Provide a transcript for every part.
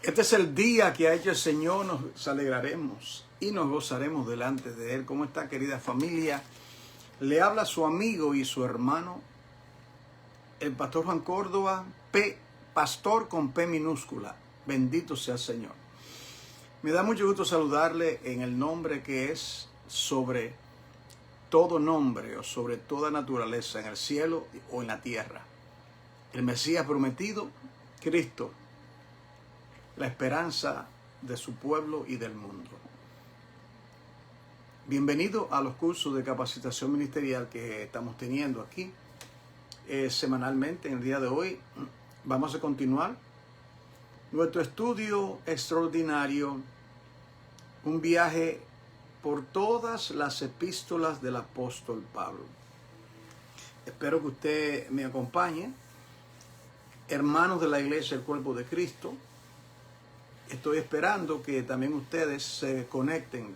Este es el día que ha hecho el Señor, nos alegraremos y nos gozaremos delante de Él. ¿Cómo está, querida familia? Le habla su amigo y su hermano, el pastor Juan Córdoba, pastor con P minúscula. Bendito sea el Señor. Me da mucho gusto saludarle en el nombre que es sobre todo nombre o sobre toda naturaleza, en el cielo o en la tierra. El Mesías prometido, Cristo, la esperanza de su pueblo y del mundo. Bienvenido a los cursos de capacitación ministerial que estamos teniendo aquí semanalmente. En el día de hoy vamos a continuar nuestro estudio extraordinario, un viaje por todas las epístolas del apóstol Pablo. Espero que usted me acompañe. Hermanos de la iglesia, el cuerpo de Cristo, estoy esperando que también ustedes se conecten.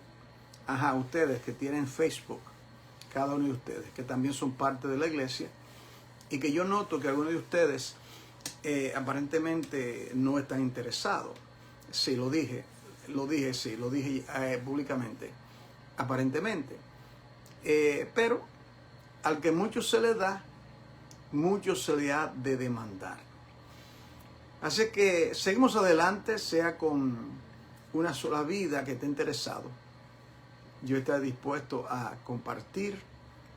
Ustedes que tienen Facebook, cada uno de ustedes, que también son parte de la iglesia, y que yo noto que algunos de ustedes aparentemente no están interesados. Sí, lo dije públicamente, aparentemente. Pero al que mucho se le da, mucho se le ha de demandar. Así que seguimos adelante, sea con una sola vida que esté interesado. Yo estaré dispuesto a compartir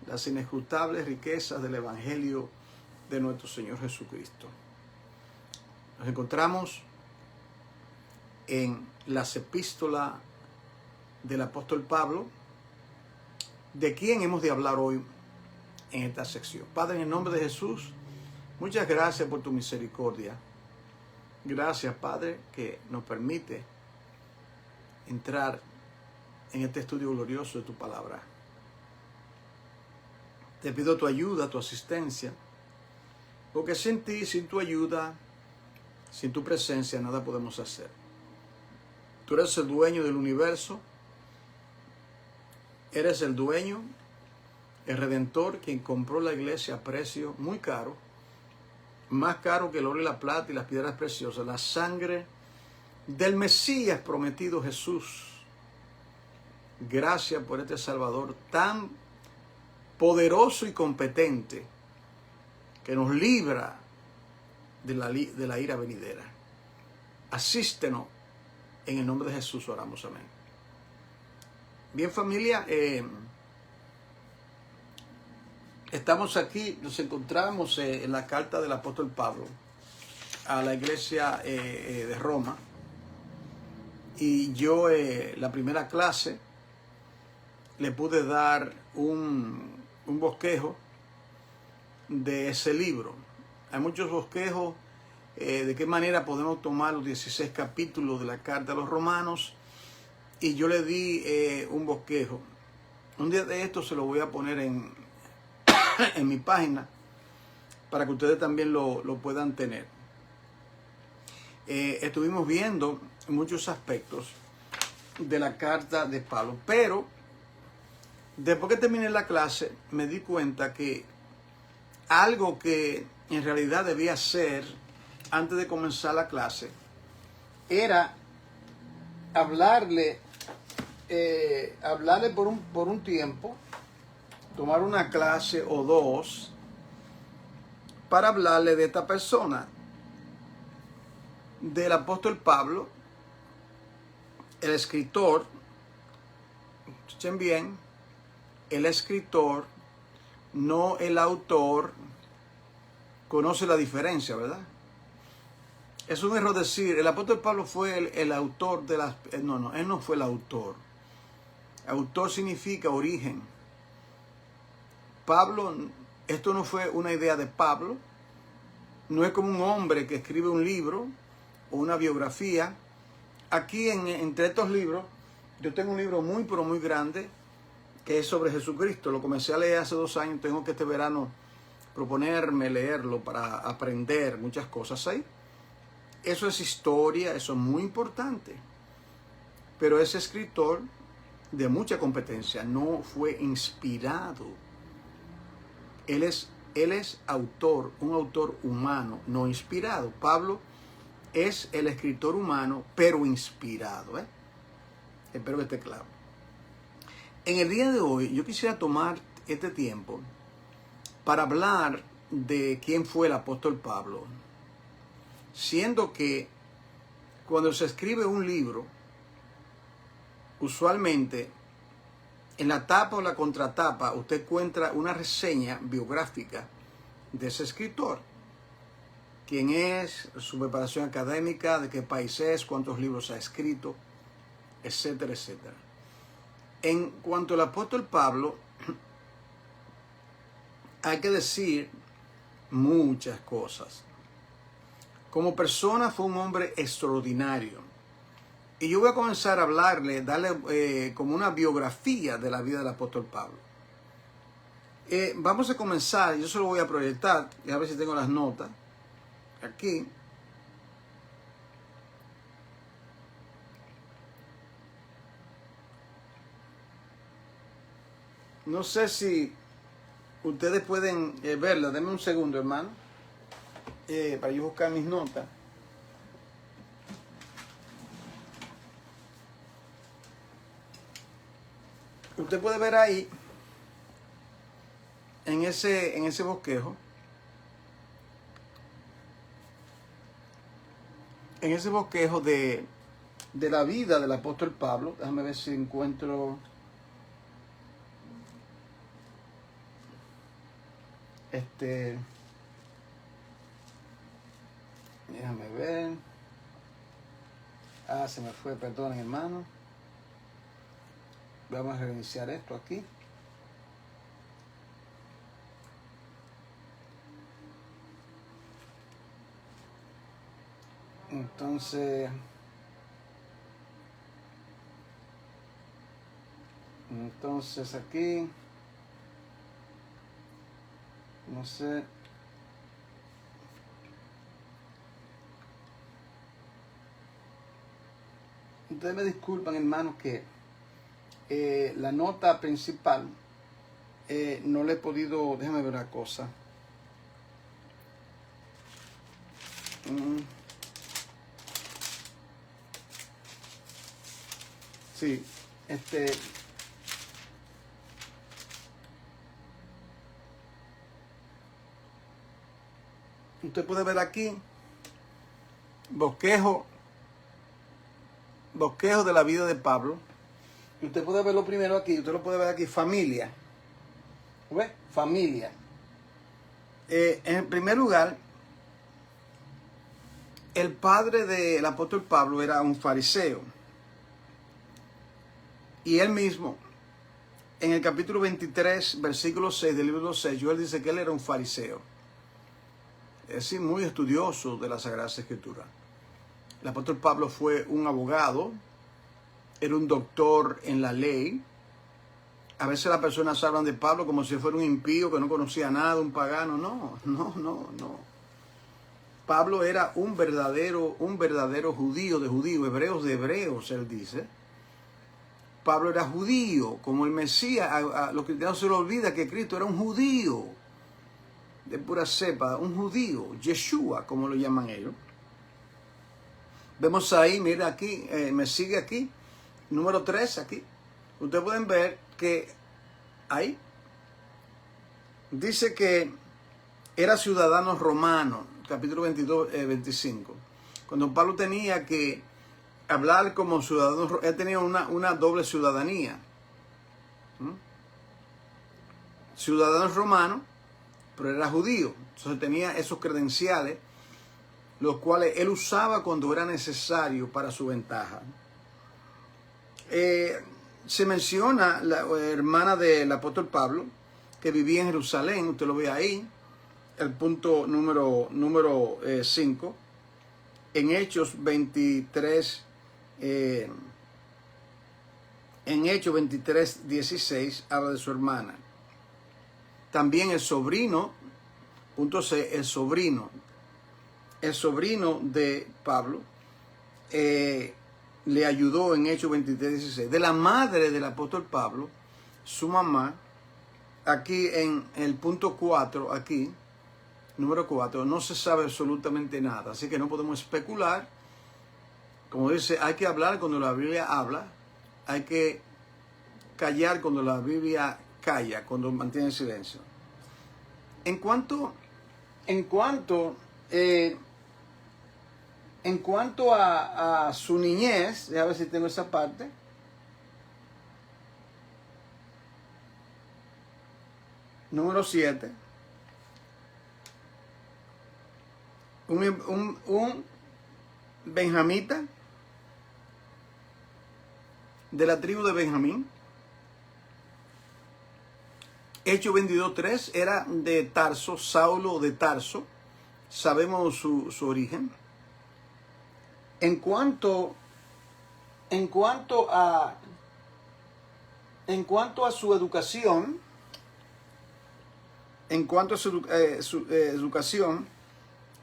las inescrutables riquezas del Evangelio de nuestro Señor Jesucristo. Nos encontramos en las epístolas del apóstol Pablo, de quien hemos de hablar hoy en esta sección. Padre, en el nombre de Jesús, muchas gracias por tu misericordia. Gracias, Padre, que nos permite entrar en este estudio glorioso de tu palabra. Te pido tu ayuda, tu asistencia, porque sin ti, sin tu ayuda, sin tu presencia, nada podemos hacer. Tú eres el dueño del universo, eres el dueño, el Redentor, quien compró la iglesia a precio muy caro, más caro que el oro y la plata y las piedras preciosas, la sangre del Mesías prometido Jesús. Gracias por este Salvador tan poderoso y competente que nos libra de la ira venidera. Asístenos, en el nombre de Jesús oramos, amén. Bien, familia, estamos aquí, nos encontramos en la carta del apóstol Pablo a la iglesia de Roma. Y yo, la primera clase, le pude dar un bosquejo de ese libro. Hay muchos bosquejos de qué manera podemos tomar los 16 capítulos de la carta a los romanos, y yo le di un bosquejo. Un día de esto se lo voy a poner en mi página para que ustedes también lo puedan tener. Estuvimos viendo muchos aspectos de la carta de Pablo, pero después que terminé la clase me di cuenta que algo que en realidad debía hacer antes de comenzar la clase era hablarle por un tiempo, tomar una clase o dos para hablarle de esta persona, del apóstol Pablo, el escritor. Escuchen bien, el escritor, no el autor. Conoce la diferencia, ¿verdad? Es un error decir, el apóstol Pablo fue el autor de las... No, él no fue el autor. Autor significa origen. Pablo, esto no fue una idea de Pablo. No es como un hombre que escribe un libro o una biografía. Aquí entre estos libros, yo tengo un libro muy, pero muy grande, que es sobre Jesucristo. Lo comencé a leer hace 2 años. Tengo que este verano proponerme leerlo para aprender muchas cosas ahí. Eso es historia, eso es muy importante. Pero ese escritor de mucha competencia no fue inspirado. Él es autor, un autor humano, no inspirado. Pablo es el escritor humano, pero inspirado. Espero que esté claro. En el día de hoy yo quisiera tomar este tiempo para hablar de quién fue el apóstol Pablo, siendo que cuando se escribe un libro, usualmente en la tapa o la contratapa usted encuentra una reseña biográfica de ese escritor. Quién es, su preparación académica, de qué país es, cuántos libros ha escrito, etcétera, etcétera. En cuanto al apóstol Pablo, hay que decir muchas cosas. Como persona fue un hombre extraordinario. Y yo voy a comenzar a hablarle, darle como una biografía de la vida del apóstol Pablo. Vamos a comenzar, yo se lo voy a proyectar, y a ver si tengo las notas. Aquí. No sé si ustedes pueden verla. Denme un segundo, hermano, para yo buscar mis notas. Usted puede ver ahí, en ese bosquejo, de la vida del apóstol Pablo. Déjame ver si encuentro déjame ver. Se me fue, perdonen, hermano. Vamos a reiniciar esto aquí. Entonces aquí, no sé. Ustedes me disculpan, hermanos, que la nota principal no le he podido. Déjame ver una cosa. Sí, usted puede ver aquí bosquejo de la vida de Pablo. Y usted puede verlo primero aquí, usted lo puede ver aquí, familia. ¿Ve? Familia. En primer lugar, el padre del apóstol Pablo era un fariseo. Y él mismo, en el capítulo 23, versículo 6 del libro 6, Joel dice que él era un fariseo. Es decir, muy estudioso de la Sagrada Escritura. El apóstol Pablo fue un abogado, era un doctor en la ley. A veces las personas hablan de Pablo como si fuera un impío que no conocía nada, un pagano. No. Pablo era un verdadero judío de judíos, hebreos de hebreos, él dice. Pablo era judío, como el Mesías. A los cristianos se les olvida que Cristo era un judío de pura cepa, un judío, Yeshua, como lo llaman ellos. Vemos ahí, mira aquí, me sigue aquí, número 3 aquí. Ustedes pueden ver que ahí dice que era ciudadano romano, capítulo 22, 25. Cuando Pablo tenía que hablar como ciudadano, él tenía una doble ciudadanía. Ciudadano romano, pero era judío. Entonces tenía esos credenciales, los cuales él usaba cuando era necesario para su ventaja. Se menciona la hermana del apóstol Pablo, que vivía en Jerusalén, usted lo ve ahí, el punto número 5, en Hechos 23, en Hechos 23, 16, habla de su hermana. También el sobrino, punto C, el sobrino de Pablo, le ayudó en Hechos 23, 16. De la madre del apóstol Pablo, su mamá, aquí en el punto 4, aquí, Número 4, no se sabe absolutamente nada, así que no podemos especular. Como dice, hay que hablar cuando la Biblia habla, hay que callar cuando la Biblia calla, cuando mantiene silencio. En cuanto a su niñez, a ver si tengo esa parte. Número 7. Un benjamita de la tribu de Benjamín. Hechos 22:3 era de Tarso, Saulo de Tarso. Sabemos su origen. En cuanto a su educación,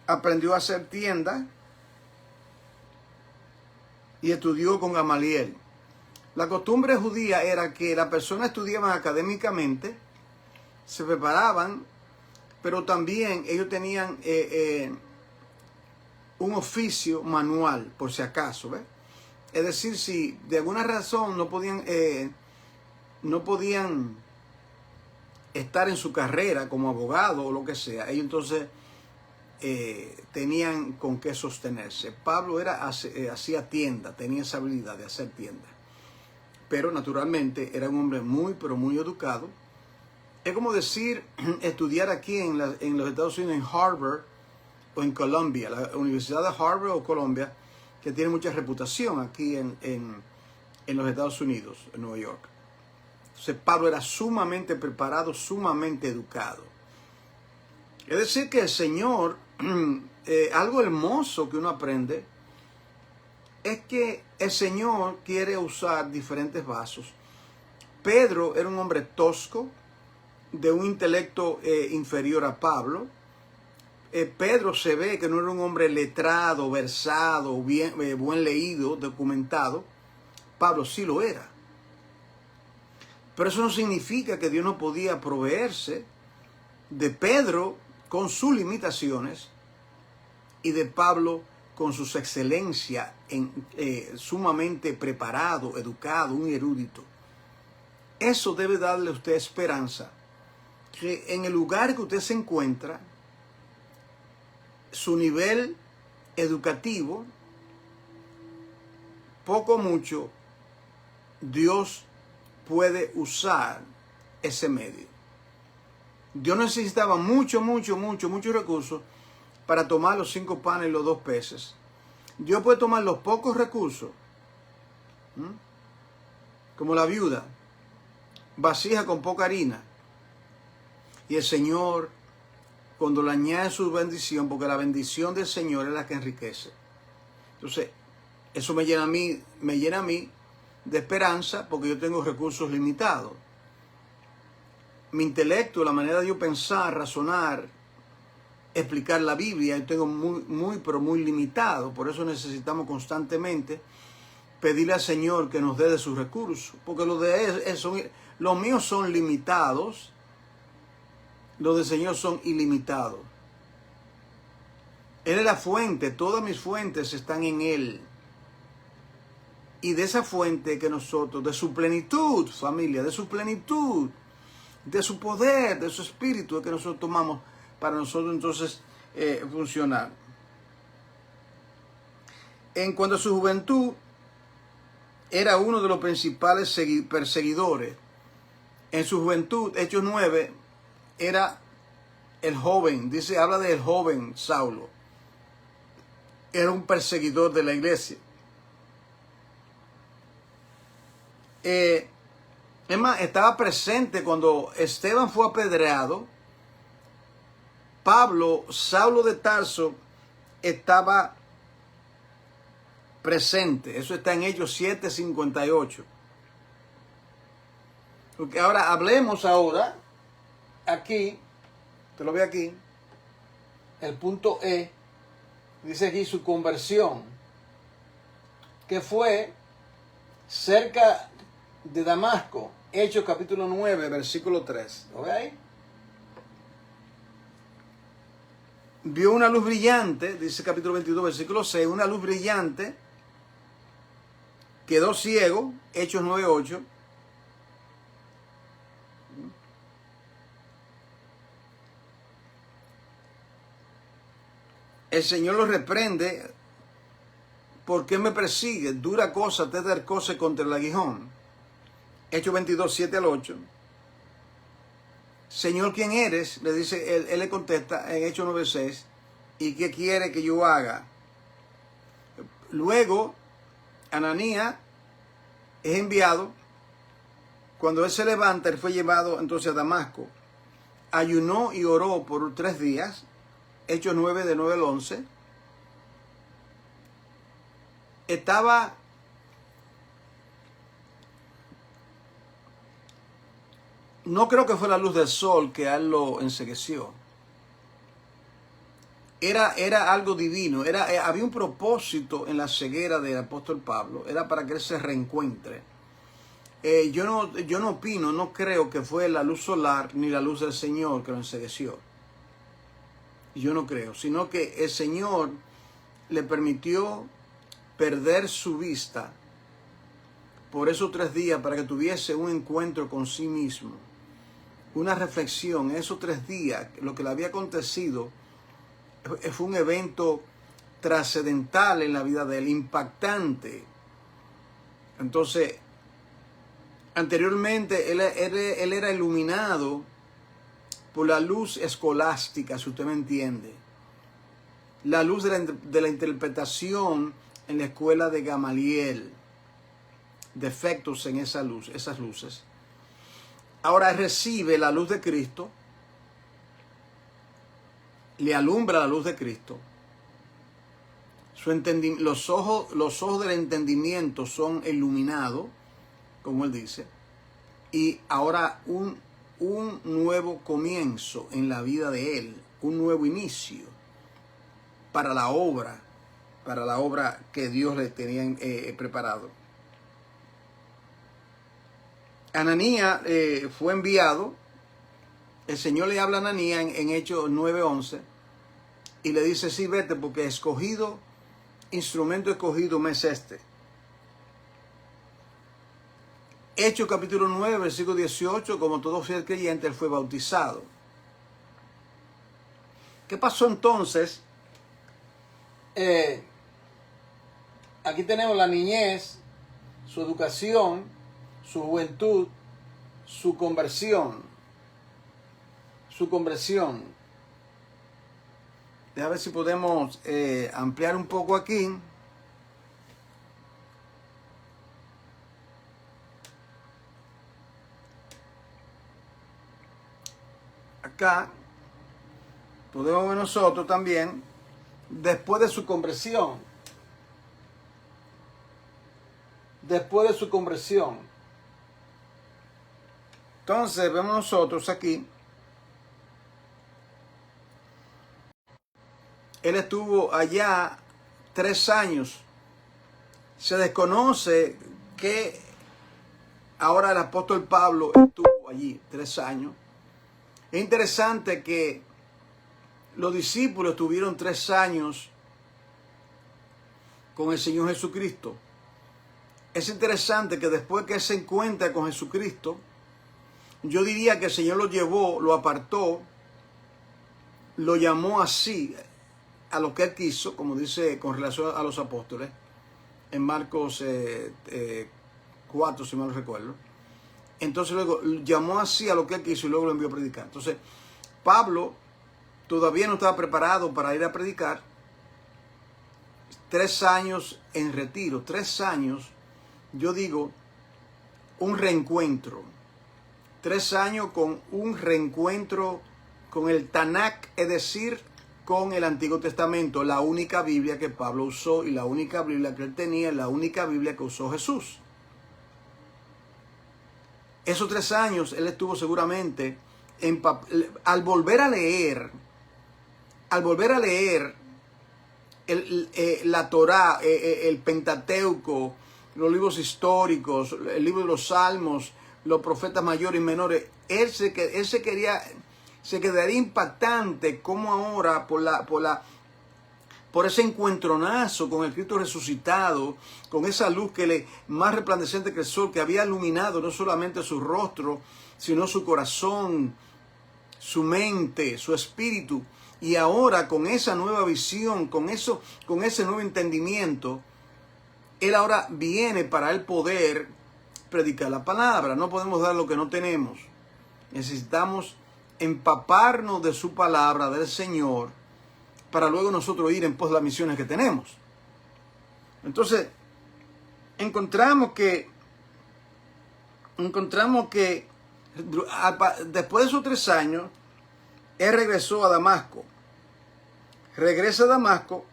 aprendió a hacer tienda y estudió con Gamaliel. La costumbre judía era que las personas estudiaban académicamente, se preparaban, pero también ellos tenían un oficio manual, por si acaso, ¿ves? Es decir, si de alguna razón no podían estar en su carrera como abogado o lo que sea, ellos entonces tenían con qué sostenerse. Pablo hacía tienda, tenía esa habilidad de hacer tienda, pero naturalmente era un hombre muy, pero muy educado. Es como decir, estudiar aquí en los Estados Unidos, en Harvard o en Columbia, la Universidad de Harvard o Columbia, que tiene mucha reputación aquí en los Estados Unidos, en Nueva York. Entonces Pablo era sumamente preparado, sumamente educado. Es decir que el Señor, algo hermoso que uno aprende, es que el Señor quiere usar diferentes vasos. Pedro era un hombre tosco, de un intelecto inferior a Pablo. Pedro se ve que no era un hombre letrado, versado, buen leído, documentado. Pablo sí lo era. Pero eso no significa que Dios no podía proveerse de Pedro con sus limitaciones y de Pablo con sus excelencias, sumamente preparado, educado, un erudito. Eso debe darle a usted esperanza, que en el lugar que usted se encuentra, su nivel educativo, poco o mucho, Dios puede usar ese medio. Dios necesitaba muchos recursos para tomar los 5 panes y los 2 peces. Dios puede tomar los pocos recursos, como la viuda, vasija con poca harina, y el Señor, cuando le añade su bendición, porque la bendición del Señor es la que enriquece. Entonces, eso me llena a mí de esperanza, porque yo tengo recursos limitados. Mi intelecto, la manera de yo pensar, razonar, explicar la Biblia, yo tengo muy limitado. Por eso necesitamos constantemente pedirle al Señor que nos dé de sus recursos, porque los míos son limitados. Los del Señor son ilimitados. Él es la fuente, todas mis fuentes están en Él. Y de esa fuente que nosotros, de su plenitud, familia, de su plenitud, de su poder, de su espíritu, es que nosotros tomamos para nosotros entonces funcionar. En cuanto a su juventud, era uno de los principales perseguidores. En su juventud, Hechos 9, era el joven, habla del joven Saulo. Era un perseguidor de la iglesia. Es más, estaba presente cuando Esteban fue apedreado. Saulo de Tarso, estaba presente. Eso está en Hechos 7:58. Porque ahora hablemos aquí, te lo veo aquí, el punto E, dice aquí su conversión, que fue cerca de Damasco, Hechos capítulo 9, versículo 3. ¿Lo ve ahí? vio una luz brillante, dice capítulo 22, versículo 6, una luz brillante, quedó ciego, Hechos 9:8. El Señor lo reprende. ¿Por qué me persigue? Dura cosa te dar cosa contra el aguijón. Hechos 22, 7 al 8. Señor, ¿quién eres? Le dice, él le contesta en Hechos 9:6. ¿Y qué quiere que yo haga? Luego, Ananías es enviado. Cuando él se levanta, él fue llevado entonces a Damasco. Ayunó y oró por 3 días. Hechos 9, de 9 al 11. Estaba no creo que fue la luz del sol que a él lo encegueció. Era algo divino. Había un propósito en la ceguera del apóstol Pablo. Era para que él se reencuentre. Yo no opino, no creo que fue la luz solar ni la luz del Señor que lo encegueció. Yo no creo, sino que el Señor le permitió perder su vista por esos 3 días para que tuviese un encuentro con sí mismo, una reflexión. Esos 3 días, lo que le había acontecido fue un evento trascendental en la vida de él, impactante. Entonces, anteriormente él era iluminado por la luz escolástica, si usted me entiende. La luz de la interpretación en la escuela de Gamaliel. Defectos en esas luces. Ahora recibe la luz de Cristo. Le alumbra la luz de Cristo. Los ojos del entendimiento son iluminados, como él dice. Y ahora un nuevo comienzo en la vida de él, un nuevo inicio para la obra que Dios le tenía preparado. Ananías fue enviado. El Señor le habla a Ananías en Hechos 9:11 y le dice, sí, vete, porque instrumento escogido me es este. Hechos capítulo 9, versículo 18, como todo fiel creyente, él fue bautizado. ¿Qué pasó entonces? Aquí tenemos la niñez, su educación, su juventud, su conversión. Déjame ver si podemos ampliar un poco aquí. Acá podemos ver nosotros también, después de su conversión. Entonces vemos nosotros aquí, él estuvo allá 3 años. Se desconoce que ahora el apóstol Pablo estuvo allí 3 años. Es interesante que los discípulos tuvieron 3 años con el Señor Jesucristo. Es interesante que después que él se encuentra con Jesucristo, yo diría que el Señor lo llevó, lo apartó, lo llamó así a lo que él quiso, como dice con relación a los apóstoles, en Marcos 4, si mal no recuerdo. Entonces luego llamó así a lo que él quiso y luego lo envió a predicar. Entonces Pablo todavía no estaba preparado para ir a predicar. 3 años en retiro, 3 años, yo digo, un reencuentro. 3 años con un reencuentro con el Tanakh, es decir, con el Antiguo Testamento, la única Biblia que Pablo usó y la única Biblia que él tenía, la única Biblia que usó Jesús. Esos 3 años él estuvo seguramente al volver a leer la Torá, el Pentateuco, los libros históricos, el libro de los Salmos, los profetas mayores y menores, él se se quedaría impactante cómo ahora por ese encuentronazo con el Cristo resucitado, con esa luz más resplandeciente que el sol, que había iluminado no solamente su rostro, sino su corazón, su mente, su espíritu. Y ahora con esa nueva visión, con ese nuevo entendimiento, él ahora viene para él poder predicar la palabra. No podemos dar lo que no tenemos. Necesitamos empaparnos de su palabra, del Señor, para luego nosotros ir en pos de las misiones que tenemos. Entonces, encontramos que después de esos 3 años, él regresó a Damasco. Regresa a Damasco,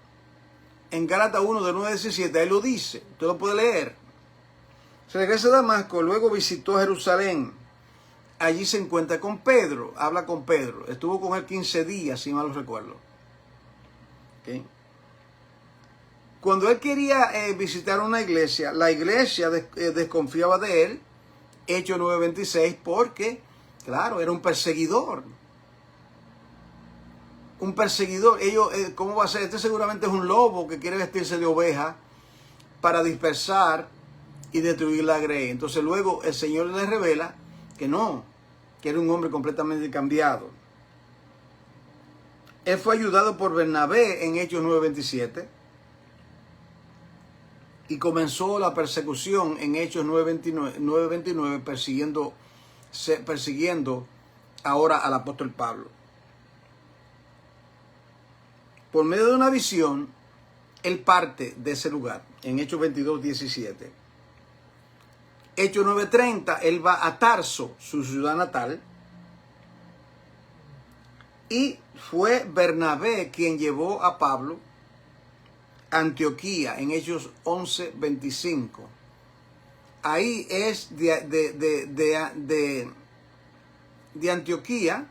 en Gálatas 1, de 9 a 17, él lo dice, usted lo puede leer. Se regresa a Damasco, luego visitó Jerusalén. Allí se encuentra con Pedro, habla con Pedro. Estuvo con él 15 días, si mal no recuerdo. ¿Okay? Cuando él quería visitar una iglesia, la iglesia desconfiaba de él, Hechos 9:26, porque, claro, era un perseguidor. Un perseguidor. ¿Cómo va a ser? Este seguramente es un lobo que quiere vestirse de oveja para dispersar y destruir la grey. Entonces luego el Señor les revela que no, que era un hombre completamente cambiado. Él fue ayudado por Bernabé en Hechos 9:27 y comenzó la persecución en Hechos 9:29 persiguiendo ahora al apóstol Pablo. Por medio de una visión, él parte de ese lugar en Hechos 22:17. Hechos 9:30, él va a Tarso, su ciudad natal, y fue Bernabé quien llevó a Pablo a Antioquía en Hechos 11:25. Ahí es de Antioquía.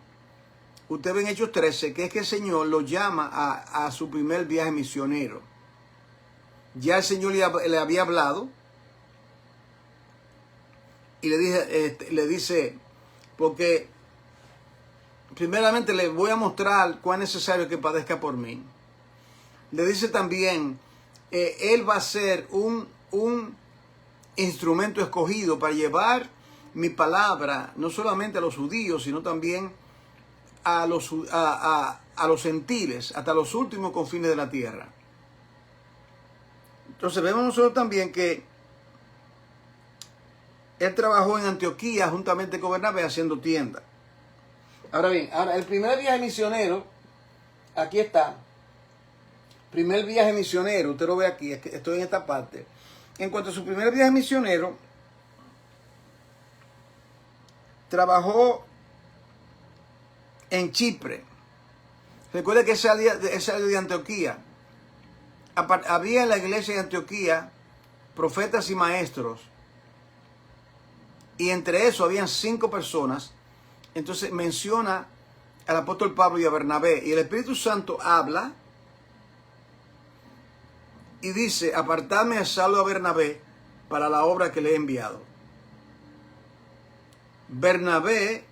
Usted ve en Hechos 13 que es que el Señor lo llama a su primer viaje misionero. Ya el Señor le había hablado y le dice, porque primeramente le voy a mostrar cuán necesario que padezca por mí. Le dice también, él va a ser un instrumento escogido para llevar mi palabra no solamente a los judíos, sino también a los gentiles, hasta los últimos confines de la tierra. Entonces vemos nosotros también que él trabajó en Antioquía juntamente con Bernabé haciendo tiendas. Ahora bien, el primer viaje misionero, aquí está. Primer viaje misionero, usted lo ve aquí, estoy en esta parte. En cuanto a su primer viaje misionero, trabajó en Chipre. Recuerde que esa de Antioquía. Había en la iglesia de Antioquía profetas y maestros. Y entre eso habían 5 personas. Entonces menciona al apóstol Pablo y a Bernabé. Y el Espíritu Santo habla y dice, apartadme a Saulo y a Bernabé para la obra que le he enviado. Bernabé,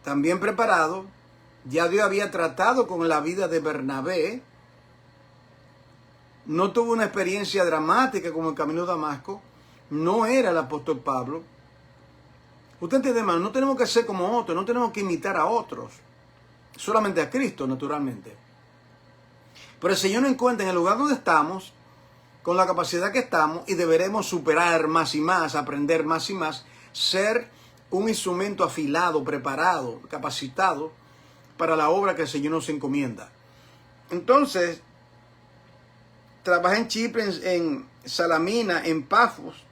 también preparado, ya Dios había tratado con la vida de Bernabé. No tuvo una experiencia dramática como el camino de Damasco. No era el apóstol Pablo. Usted entiende, hermano, no tenemos que ser como otros, no tenemos que imitar a otros. Solamente a Cristo, naturalmente. Pero el Señor nos encuentra en el lugar donde estamos, con la capacidad que estamos, y deberemos superar más y más, aprender más y más, ser un instrumento afilado, preparado, capacitado para la obra que el Señor nos encomienda. Entonces, trabajé en Chipre, en Salamina, en Pafos,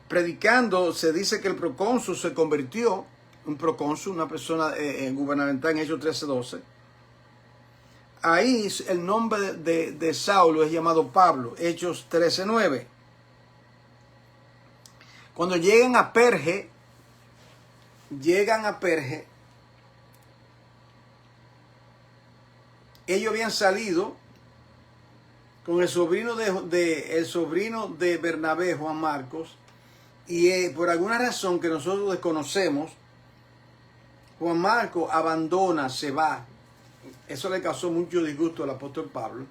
predicando. Se dice que el procónsul se convirtió, un procónsul, una persona gubernamental, en Hechos 13:12. Ahí el nombre de Saulo es llamado Pablo, Hechos 13:9. Cuando llegan a Perge, ellos habían salido con el sobrino de Bernabé, Juan Marcos, y por alguna razón que nosotros desconocemos, Juan Marcos abandona, se va. Eso le causó mucho disgusto al apóstol Pablo.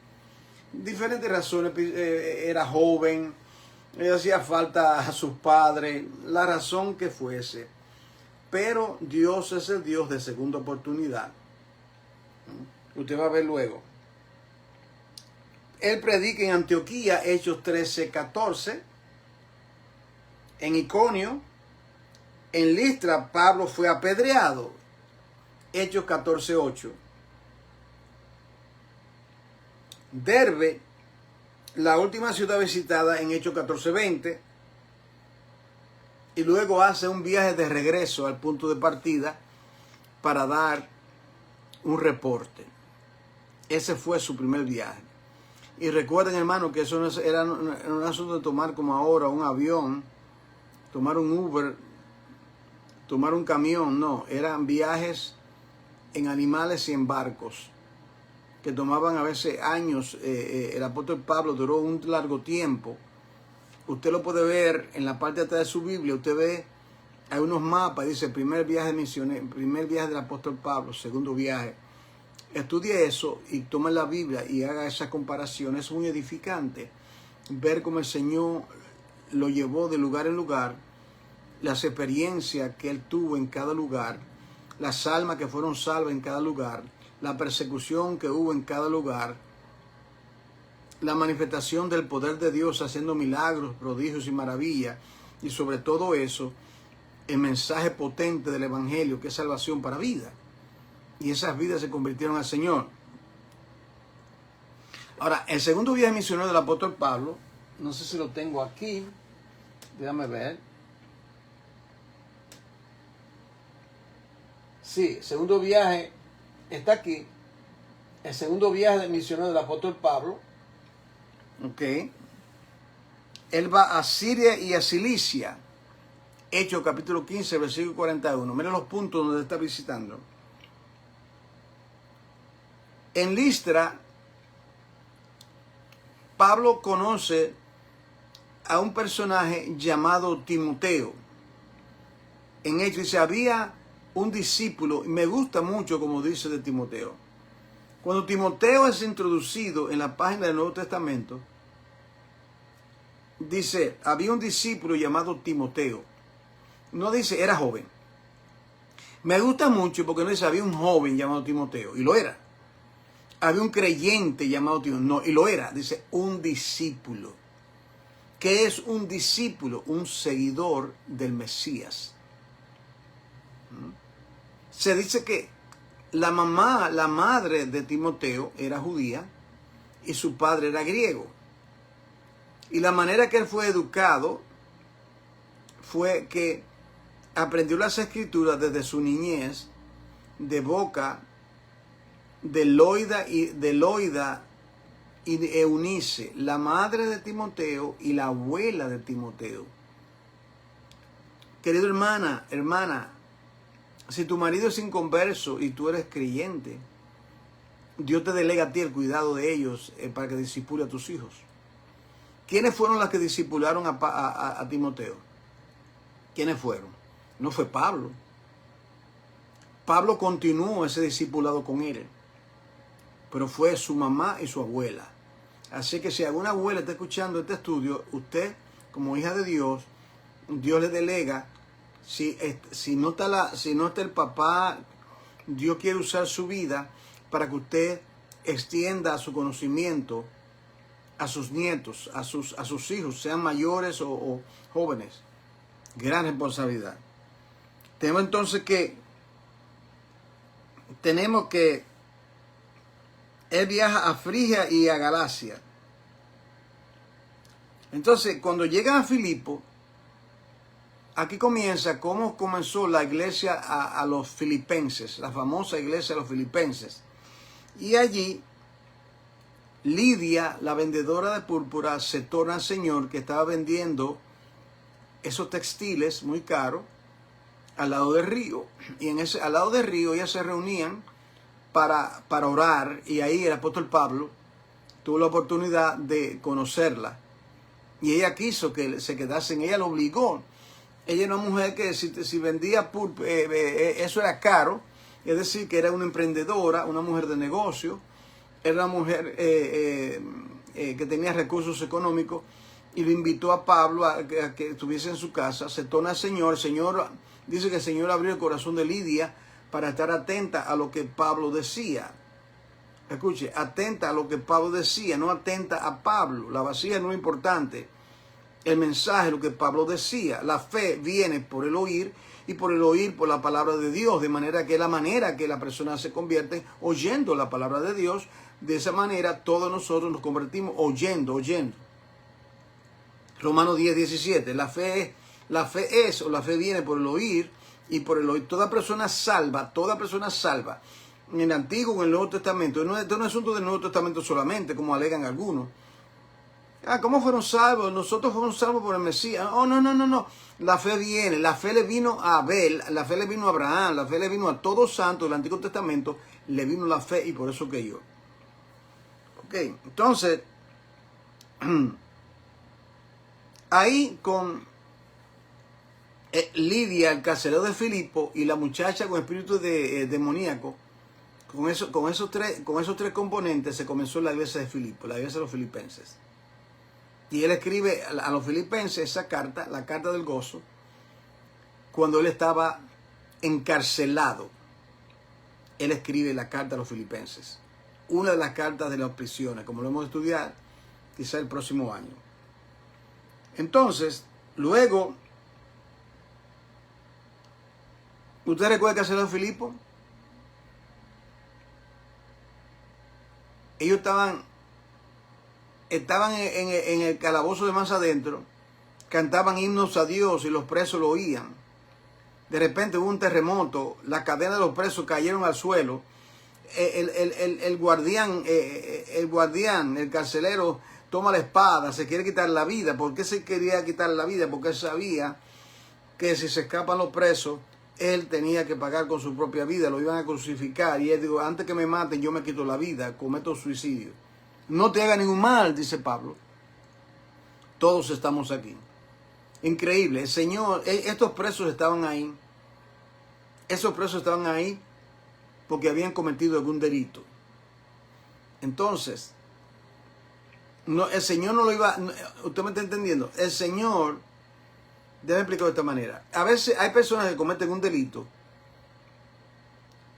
Diferentes razones, era joven, le hacía falta a sus padres, la razón que fuese. Pero Dios es el Dios de segunda oportunidad. Usted va a ver luego. Él predica en Antioquía, Hechos 13:14. En Iconio, en Listra, Pablo fue apedreado, Hechos 14:8. Derbe, la última ciudad visitada, en Hechos 14:20. Y luego hace un viaje de regreso al punto de partida para dar un reporte. Ese fue su primer viaje. Y recuerden, hermano, que eso no era un asunto de tomar como ahora un avión, tomar un Uber, tomar un camión. No, eran viajes en animales y en barcos que tomaban a veces años. El apóstol Pablo duró un largo tiempo. Usted lo puede ver en la parte de atrás de su Biblia. Usted ve, hay unos mapas, dice primer viaje misionero, primer viaje del apóstol Pablo, segundo viaje. Estudie eso y tome la Biblia y haga esa comparación. Es muy edificante ver cómo el Señor lo llevó de lugar en lugar, las experiencias que él tuvo en cada lugar, las almas que fueron salvas en cada lugar, la persecución que hubo en cada lugar, la manifestación del poder de Dios haciendo milagros, prodigios y maravillas, y sobre todo eso, el mensaje potente del Evangelio, que es salvación para vida. Y esas vidas se convirtieron al Señor. Ahora, el segundo viaje misionero del apóstol Pablo, no sé si lo tengo aquí, déjame ver. Sí, el segundo viaje está aquí. El segundo viaje misionero del apóstol Pablo. Ok. Él va a Siria y a Cilicia. Hechos capítulo 15, versículo 41. Miren los puntos donde está visitando. En Listra, Pablo conoce a un personaje llamado Timoteo. En Hechos dice, había un discípulo, y me gusta mucho como dice de Timoteo. Cuando Timoteo es introducido en la página del Nuevo Testamento, dice, había un discípulo llamado Timoteo. No dice, era joven. Me gusta mucho porque no dice, había un joven llamado Timoteo, y lo era. Había un creyente llamado Timoteo, no, y lo era. Dice, un discípulo. ¿Qué es un discípulo? Un seguidor del Mesías. Se dice que la madre de Timoteo era judía y su padre era griego. Y la manera que él fue educado fue que aprendió las escrituras desde su niñez de boca de Loida y de Eunice, la madre de Timoteo y la abuela de Timoteo. Querido hermana, si tu marido es inconverso y tú eres creyente, Dios te delega a ti el cuidado de ellos para que discipule a tus hijos. ¿Quiénes fueron las que discipularon a Timoteo? ¿Quiénes fueron? No fue Pablo. Pablo continuó ese discipulado con él, pero fue su mamá y su abuela. Así que si alguna abuela está escuchando este estudio, usted, como hija de Dios, Dios le delega. Si no está el papá, Dios quiere usar su vida para que usted extienda su conocimiento a sus nietos, a sus hijos, sean mayores o jóvenes. Gran responsabilidad. Tenemos que él viaja a Frigia y a Galacia. Entonces, cuando llegan a Filipo, aquí comienza cómo comenzó la iglesia a los filipenses, la famosa iglesia de los filipenses. Y allí, Lidia, la vendedora de púrpura, se torna al Señor, que estaba vendiendo esos textiles muy caros al lado del río. Y al lado del río ellas se reunían para orar, y ahí el apóstol Pablo tuvo la oportunidad de conocerla. Y ella quiso que se quedasen, ella lo obligó. Ella era una mujer que si vendía pulpo, eso era caro, es decir, que era una emprendedora, una mujer de negocio, era una mujer que tenía recursos económicos, y le invitó a Pablo a que estuviese en su casa. Se torna al Señor. El Señor dice que el Señor abrió el corazón de Lidia para estar atenta a lo que Pablo decía. Escuche, atenta a lo que Pablo decía, no atenta a Pablo. La vacía no es importante. El mensaje, lo que Pablo decía. La fe viene por el oír, y por el oír por la palabra de Dios, de manera que la manera que la persona se convierte oyendo la palabra de Dios. De esa manera todos nosotros nos convertimos oyendo. Romanos 10:17. La fe es, o la fe viene por el oír, y por el oír. Toda persona salva, en el Antiguo o en el Nuevo Testamento. Esto no es asunto del Nuevo Testamento solamente, como alegan algunos. ¿Cómo fueron salvos? Nosotros fuimos salvos por el Mesías. Oh, no. La fe viene. La fe le vino a Abel, la fe le vino a Abraham, la fe le vino a todos santos del Antiguo Testamento. Le vino la fe, y por eso que yo. Ok, entonces, ahí con Lidia, el carcelero de Filipo, y la muchacha con espíritu demoníaco, con esos tres componentes se comenzó la iglesia de Filipo, la iglesia de los filipenses. Y él escribe a los filipenses esa carta, la carta del gozo, cuando él estaba encarcelado. Él escribe la carta a los filipenses, una de las cartas de las prisiones, como lo hemos de estudiar quizá el próximo año. Entonces, luego, ¿usted recuerda el carcelero de Filipo? Ellos estaban en el calabozo de más adentro, cantaban himnos a Dios y los presos lo oían. De repente hubo un terremoto, las cadenas de los presos cayeron al suelo. El guardián, el carcelero, toma la espada, se quiere quitar la vida. ¿Por qué se quería quitar la vida? Porque él sabía que si se escapan los presos, él tenía que pagar con su propia vida, lo iban a crucificar. Y él dijo, antes que me maten, yo me quito la vida, cometo suicidio. No te haga ningún mal, dice Pablo. Todos estamos aquí. Increíble. El Señor, estos presos estaban ahí. Esos presos estaban ahí porque habían cometido algún delito. Entonces, el Señor no lo iba... ¿Usted me está entendiendo? El Señor, déjame explicarlo de esta manera. A veces hay personas que cometen un delito,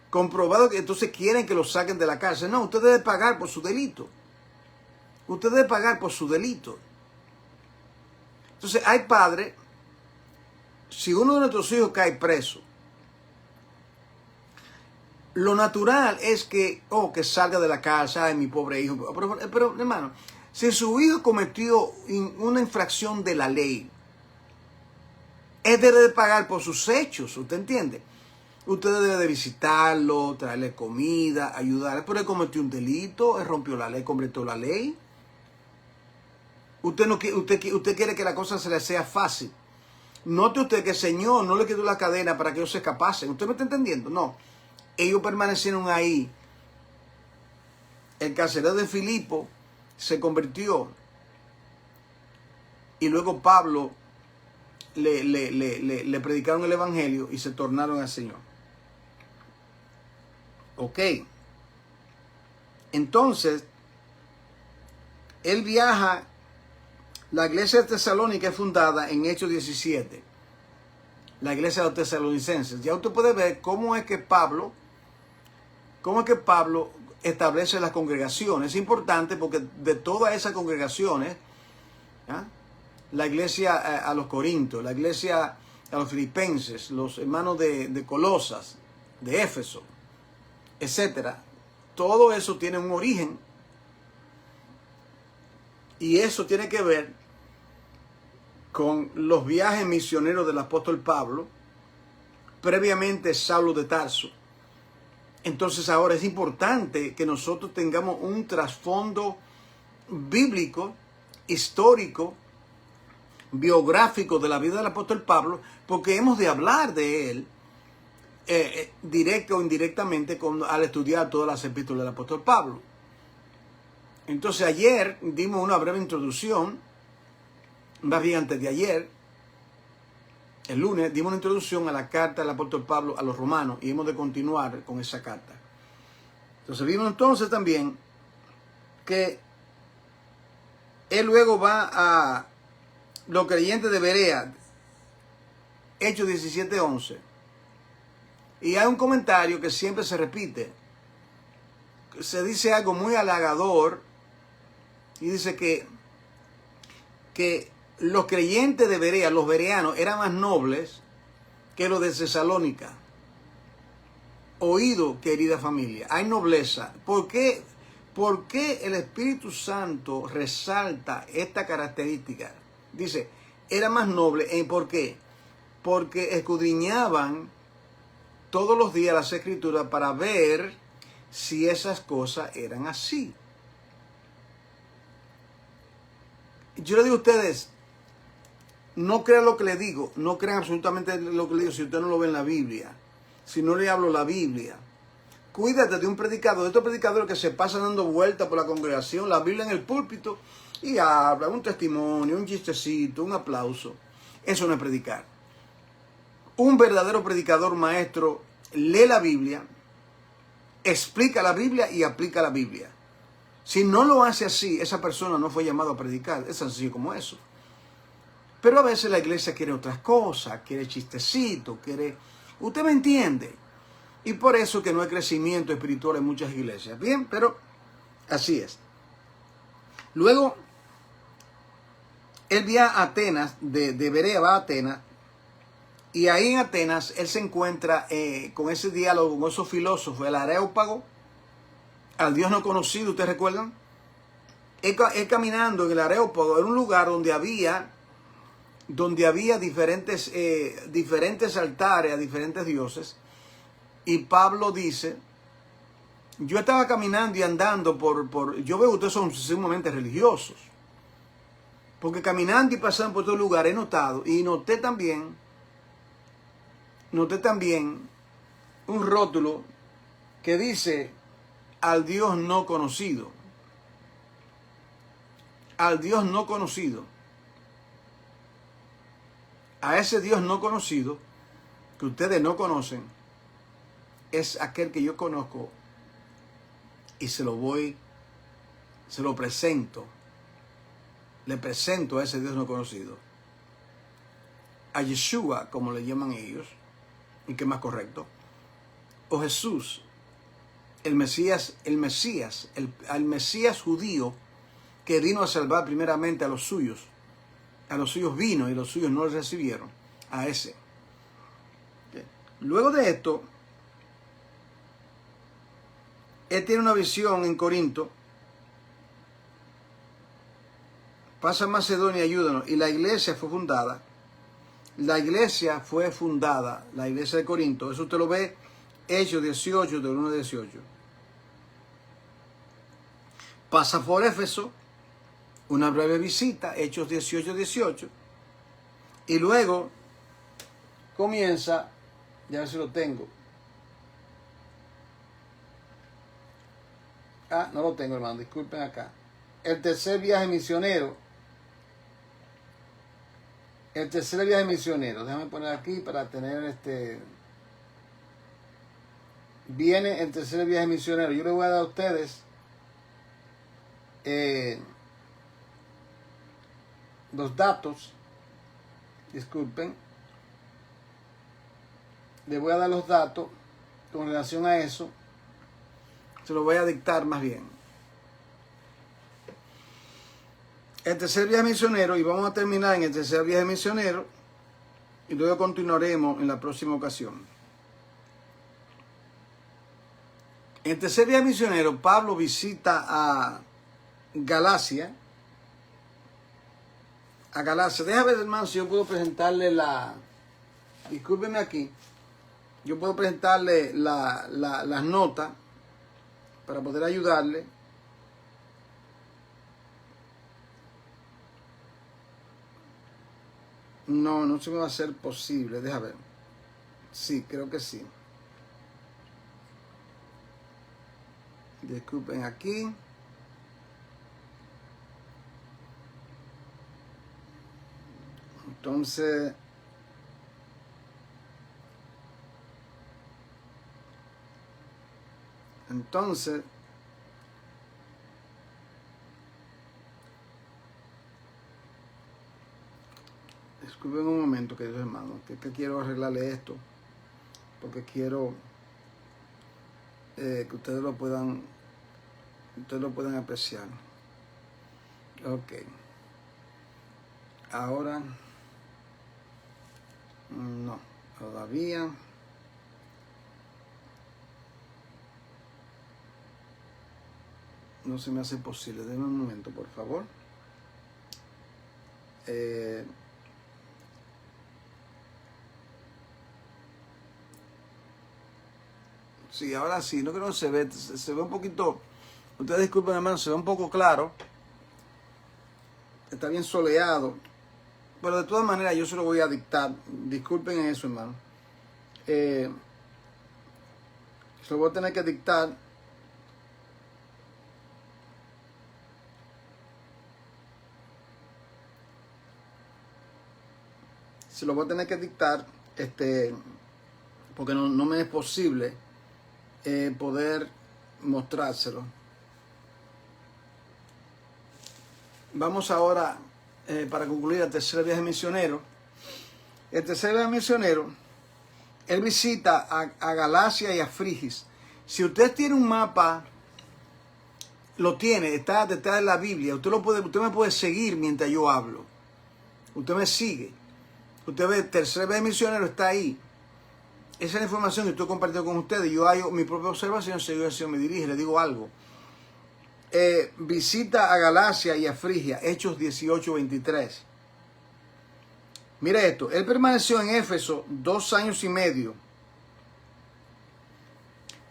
comprobado, que entonces quieren que lo saquen de la cárcel. No, usted debe pagar por su delito. Usted debe pagar por su delito. Entonces, hay padres, si uno de nuestros hijos cae preso, lo natural es que salga de la cárcel. Ay, mi pobre hijo. Pero, hermano, si su hijo cometió una infracción de la ley, él debe pagar por sus hechos, ¿usted entiende? Usted debe de visitarlo, traerle comida, ayudarle. Pero él cometió un delito, él rompió la ley, completó la ley. Usted quiere que la cosa se le sea fácil. Note usted que el Señor no le quitó la cadena para que ellos se escapasen. ¿Usted me está entendiendo? No. Ellos permanecieron ahí. El carcelero de Filipo se convirtió. Y luego Pablo le predicaron el evangelio y se tornaron al Señor. Ok. Entonces, él viaja. La iglesia de Tesalónica es fundada en Hechos 17. La iglesia de los tesalonicenses. Ya usted puede ver cómo es que Pablo establece las congregaciones. Es importante porque de todas esas congregaciones, la iglesia a los Corintios, la iglesia a los Filipenses, los hermanos de Colosas, de Éfeso, etcétera, todo eso tiene un origen. Y eso tiene que ver con los viajes misioneros del apóstol Pablo, previamente Saulo de Tarso. Entonces ahora es importante que nosotros tengamos un trasfondo bíblico, histórico, biográfico de la vida del apóstol Pablo, porque hemos de hablar de él directo o indirectamente al estudiar todas las epístolas del apóstol Pablo. Entonces ayer dimos una breve introducción, más bien antes de ayer, El lunes dimos una introducción a la carta del apóstol Pablo a los romanos y hemos de continuar con esa carta. Entonces vimos entonces también que él luego va a los creyentes de Berea, Hechos 17:11. Y hay un comentario que siempre se repite. Se dice algo muy halagador y dice que los creyentes de Berea, los bereanos, eran más nobles que los de Tesalónica. Oído, querida familia, hay nobleza. ¿Por qué el Espíritu Santo resalta esta característica? Dice, era más noble. ¿Por qué? Porque escudriñaban todos los días las Escrituras para ver si esas cosas eran así. Yo le digo a ustedes, no crean lo que le digo, no crean absolutamente lo que le digo si usted no lo ve en la Biblia, si no le hablo la Biblia. Cuídate de un predicador, de estos predicadores que se pasan dando vueltas por la congregación, la Biblia en el púlpito, y habla un testimonio, un chistecito, un aplauso. Eso no es predicar. Un verdadero predicador maestro lee la Biblia, explica la Biblia y aplica la Biblia. Si no lo hace así, esa persona no fue llamada a predicar. Es tan sencillo como eso. Pero a veces la iglesia quiere otras cosas, quiere chistecitos, quiere... Usted me entiende. Y por eso que no hay crecimiento espiritual en muchas iglesias. Bien, pero así es. Luego, él viaja a Atenas, de Berea va a Atenas, y ahí en Atenas él se encuentra con ese diálogo, con esos filósofos, el Areópago, al Dios no conocido, ¿ustedes recuerdan? Él caminando en el Areópago, era un lugar donde había diferentes altares a diferentes dioses. Y Pablo dice, yo estaba caminando y andando yo veo que ustedes son sumamente religiosos. Porque caminando y pasando por todo lugar he notado, y noté también un rótulo que dice, al Dios no conocido. Al Dios no conocido. A ese Dios no conocido, que ustedes no conocen, es aquel que yo conozco y se lo presento. Le presento a ese Dios no conocido. A Yeshua, como le llaman ellos, y que es más correcto. O Jesús, el Mesías judío que vino a salvar primeramente a los suyos. A los suyos vino y los suyos no le recibieron. A ese. Luego de esto, él tiene una visión en Corinto. Pasa a Macedonia, ayúdanos. Y la iglesia fue fundada. La iglesia de Corinto. Eso usted lo ve, Hechos 18, del 1 al 18. Pasa por Éfeso, una breve visita, Hechos 18, 18. Y luego comienza, ya ver si lo tengo. No lo tengo, hermano, disculpen acá. El tercer viaje misionero. Déjame poner aquí para tener Viene el tercer viaje misionero. Yo le voy a dar a ustedes los datos. Disculpen. Les voy a dar los datos con relación a eso. Se lo voy a dictar más bien. El tercer viaje misionero, y vamos a terminar en el tercer viaje misionero, y luego continuaremos en la próxima ocasión. En el tercer viaje misionero, Pablo visita a Galacia. Déjame ver, hermano, si yo puedo presentarle discúlpeme aquí. Yo puedo presentarle las notas para poder ayudarle. No se me va a hacer posible. Déjame ver. Sí, creo que sí. Disculpen aquí. Entonces, Entonces, disculpen un momento, queridos hermanos, que quiero arreglarle esto, porque quiero que ustedes lo puedan apreciar. Ok. Ahora, no, todavía. No se me hace posible. Denme un momento, por favor. Sí, ahora sí. No creo que se ve un poquito. Ustedes disculpen, hermano, se ve un poco claro. Está bien soleado. Pero de todas maneras yo se lo voy a dictar. Disculpen eso, hermano. Se lo voy a tener que dictar. Se lo voy a tener que dictar, porque no me es posible poder mostrárselo. Vamos ahora, para concluir, el tercer viaje misionero. El tercer viaje misionero, él visita a Galacia y a Frigis. Si usted tiene un mapa, lo tiene, está detrás de la Biblia. Usted me puede seguir mientras yo hablo. Usted me sigue. Usted ve, el tercer viaje misionero está ahí. Esa es la información que estoy compartiendo con ustedes. Yo hago mi propia observación, si el Señor me dirige, le digo algo. Visita a Galacia y a Frigia, Hechos 18:23. Mira esto, él permaneció en Éfeso 2 años y medio.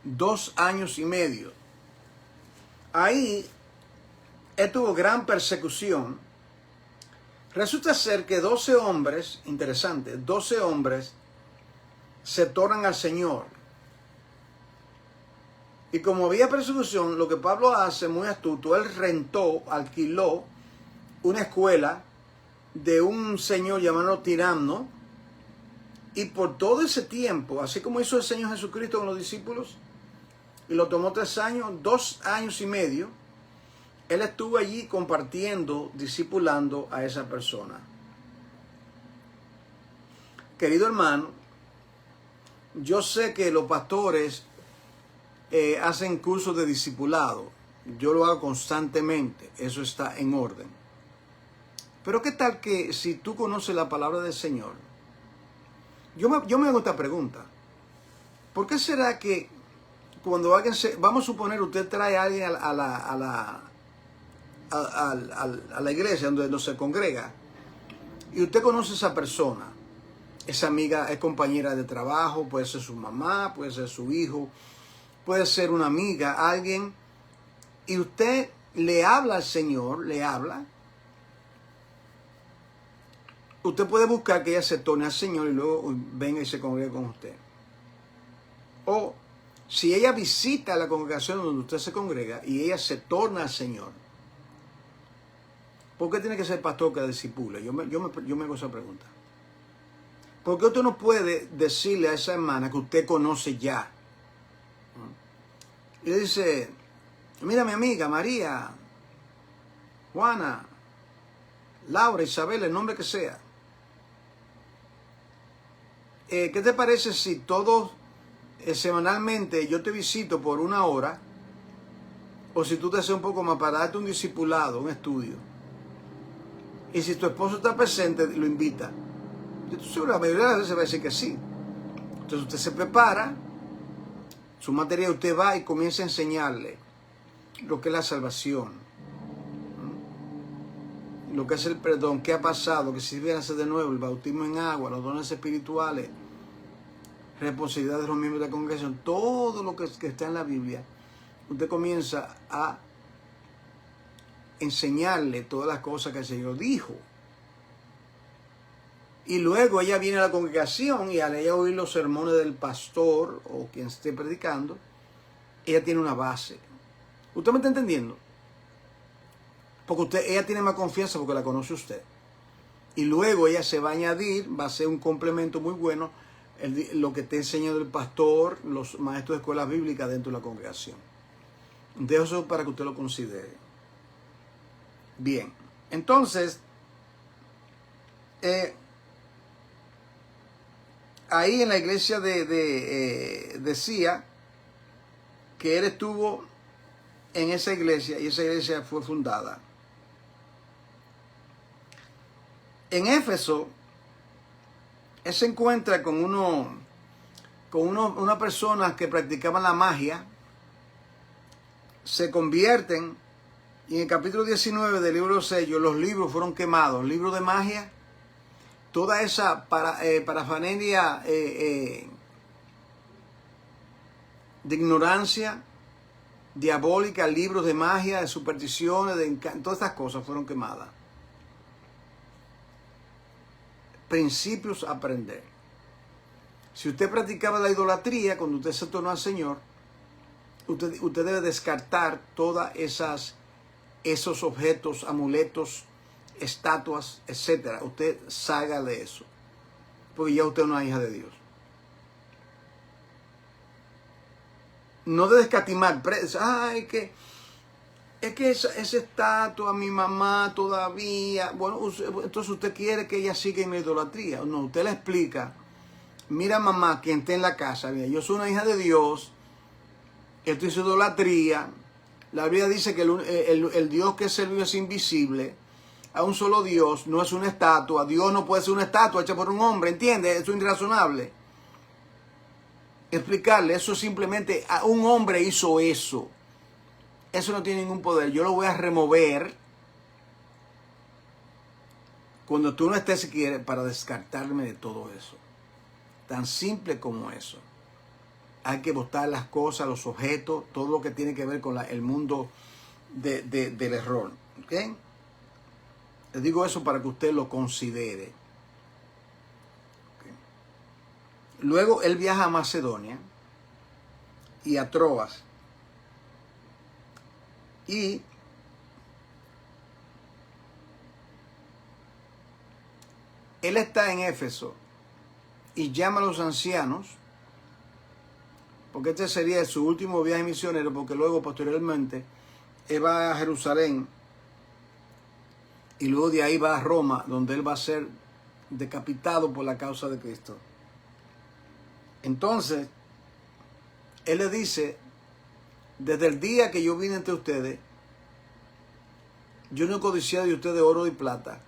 2 años y medio. Ahí él tuvo gran persecución. Resulta ser que 12 hombres, interesante, 12 hombres se tornan al Señor. Y como había persecución, lo que Pablo hace, muy astuto, él alquiló una escuela de un señor llamado Tirano, y por todo ese tiempo, así como hizo el Señor Jesucristo con los discípulos, y lo tomó 3 años, 2 años y medio, él estuvo allí compartiendo, discipulando a esa persona. Querido hermano, yo sé que los pastores hacen cursos de discipulado. Yo lo hago constantemente. Eso está en orden. Pero ¿qué tal que si tú conoces la palabra del Señor? Yo me hago esta pregunta. ¿Por qué será que cuando alguien vamos a suponer, usted trae a alguien a la iglesia donde se congrega, y usted conoce a esa persona, esa amiga es compañera de trabajo, puede ser su mamá, puede ser su hijo, puede ser una amiga, alguien, y usted le habla al Señor, le habla, usted puede buscar que ella se torne al Señor y luego venga y se congregue con usted. O si ella visita la congregación donde usted se congrega y ella se torna al Señor, ¿por qué tiene que ser pastor que discipule? Yo me hago esa pregunta. ¿Por qué usted no puede decirle a esa hermana que usted conoce ya? Y le dice, mira mi amiga, María, Juana, Laura, Isabel, el nombre que sea. ¿Qué te parece si todos semanalmente yo te visito por 1 hora? O si tú te haces un poco más para darte un discipulado, un estudio. Y si tu esposo está presente, lo invita. Yo estoy seguro, la mayoría de las veces va a decir que sí. Entonces usted se prepara, su materia, usted va y comienza a enseñarle lo que es la salvación, lo que es el perdón, qué ha pasado, que si viene a hacer de nuevo, el bautismo en agua, los dones espirituales, responsabilidad de los miembros de la congregación, todo lo que está en la Biblia. Usted comienza a enseñarle todas las cosas que el Señor dijo. Y luego ella viene a la congregación y al ella oír los sermones del pastor o quien esté predicando, ella tiene una base. ¿Usted me está entendiendo? Porque ella tiene más confianza porque la conoce usted. Y luego ella se va a añadir, va a ser un complemento muy bueno, lo que te enseña el pastor, los maestros de escuelas bíblicas dentro de la congregación. Dejo eso para que usted lo considere. Bien, entonces, ahí en la iglesia decía que él estuvo en esa iglesia y esa iglesia fue fundada. En Éfeso, él se encuentra con una persona que practicaban la magia, se convierten, y en el capítulo 19 del libro de los sellos, los libros fueron quemados, libros de magia, toda esa parafernalia de ignorancia diabólica, libros de magia, de supersticiones, todas estas cosas fueron quemadas. Principios a aprender. Si usted practicaba la idolatría, cuando usted se tornó al Señor, usted debe descartar todas esos objetos, amuletos, estatuas, etcétera. Usted salga de eso, porque ya usted es una hija de Dios. No debe escatimar. Es que esa estatua, mi mamá todavía, bueno, entonces usted quiere que ella siga en la idolatría. No, usted le explica, mira mamá, quien esté en la casa, mira, yo soy una hija de Dios, esto es idolatría. La Biblia dice que el Dios que servió es invisible, a un solo Dios, no es una estatua. Dios no puede ser una estatua hecha por un hombre, ¿entiende? Eso es irrazonable. Explicarle, eso simplemente, un hombre hizo eso. Eso no tiene ningún poder. Yo lo voy a remover cuando tú no estés, si quieres, para descartarme de todo eso. Tan simple como eso. Hay que botar las cosas, los objetos, todo lo que tiene que ver con el mundo del error. ¿Ok? Les digo eso para que usted lo considere. ¿Okay? Luego él viaja a Macedonia y a Troas. Y él está en Éfeso y llama a los ancianos, porque este sería su último viaje misionero, porque luego posteriormente él va a Jerusalén y luego de ahí va a Roma, donde él va a ser decapitado por la causa de Cristo. Entonces, él le dice: desde el día que yo vine entre ustedes, yo no he codiciado de ustedes oro y plata.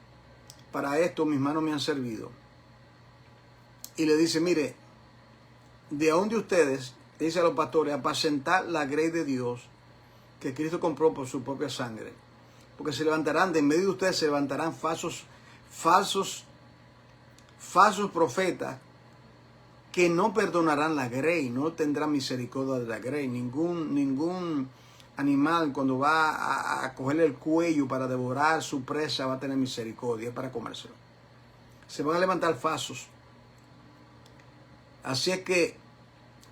Para esto mis manos me han servido. Y le dice: mire, de aún de ustedes, dice a los pastores, apacentar la grey de Dios que Cristo compró por su propia sangre. Porque se levantarán, de en medio de ustedes se levantarán falsos profetas que no perdonarán la grey, no tendrán misericordia de la grey. Ningún animal, cuando va a cogerle el cuello para devorar su presa, va a tener misericordia para comérselo. Se van a levantar falsos. Así es que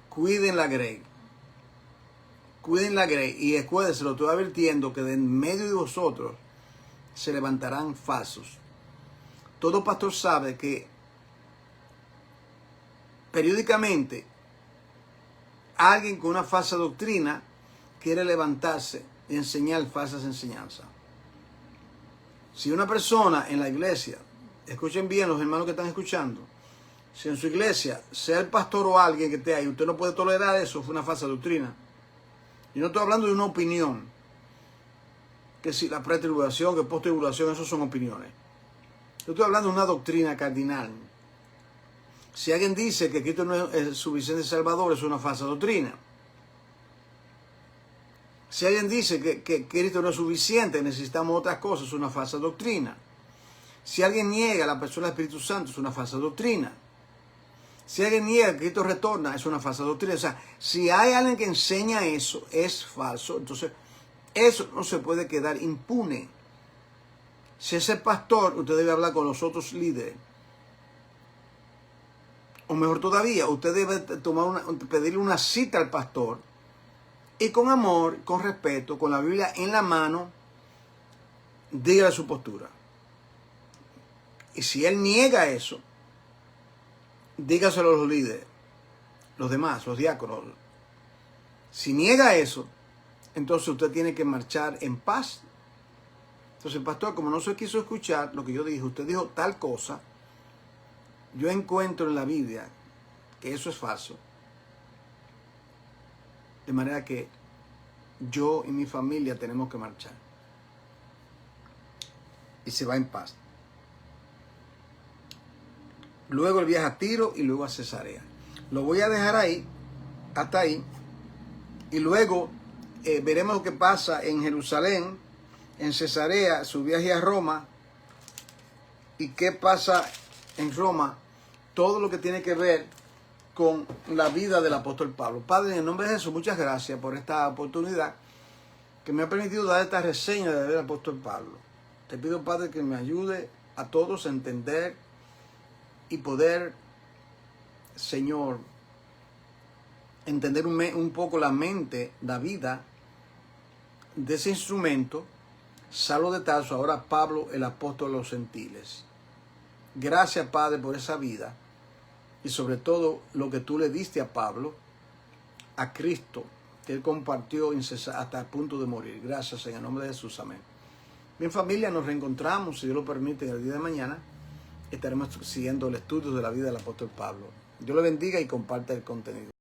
cuiden la grey. Cuiden la grey. Y acuérdense, lo estoy advirtiendo, que de en medio de vosotros se levantarán falsos. Todo pastor sabe que periódicamente alguien con una falsa doctrina quiere levantarse y enseñar falsas enseñanzas. Si una persona en la iglesia, escuchen bien los hermanos que están escuchando, si en su iglesia, sea el pastor o alguien que esté ahí, usted no puede tolerar eso, fue una falsa doctrina. Yo no estoy hablando de una opinión, que si la pretribulación, que postribulación, eso son opiniones. Yo estoy hablando de una doctrina cardinal. Si alguien dice que Cristo no es suficiente Salvador, es una falsa doctrina. Si alguien dice que Cristo no es suficiente, necesitamos otras cosas, es una falsa doctrina. Si alguien niega a la persona del Espíritu Santo, es una falsa doctrina. Si alguien niega que Cristo retorna, es una falsa doctrina. O sea, si hay alguien que enseña eso, es falso. Entonces, eso no se puede quedar impune. Si ese pastor, usted debe hablar con los otros líderes. O mejor todavía, usted debe pedirle una cita al pastor y con amor, con respeto, con la Biblia en la mano, dígale su postura. Y si él niega eso, dígaselo a los líderes, los demás, los diáconos. Si niega eso, entonces usted tiene que marchar en paz. Entonces, pastor, como no se quiso escuchar lo que yo dije, usted dijo tal cosa, yo encuentro en la Biblia que eso es falso. De manera que yo y mi familia tenemos que marchar. Y se va en paz. Luego él viaja a Tiro y luego a Cesarea. Lo voy a dejar ahí, hasta ahí. Y luego veremos lo que pasa en Jerusalén, en Cesarea, su viaje a Roma. Y qué pasa en Roma, todo lo que tiene que ver con la vida del apóstol Pablo. Padre, en el nombre de Jesús, muchas gracias por esta oportunidad que me ha permitido dar esta reseña de la vida del apóstol Pablo. Te pido, Padre, que me ayude a todos a entender y poder, Señor, entender un poco la mente, la vida de ese instrumento, Saulo de Tarso, ahora Pablo, el apóstol de los gentiles. Gracias, Padre, por esa vida y sobre todo lo que tú le diste a Pablo, a Cristo, que él compartió hasta el punto de morir. Gracias en el nombre de Jesús. Amén. Bien, familia, nos reencontramos, si Dios lo permite, en el día de mañana. Estaremos siguiendo el estudio de la vida del apóstol Pablo. Dios le bendiga y comparte el contenido.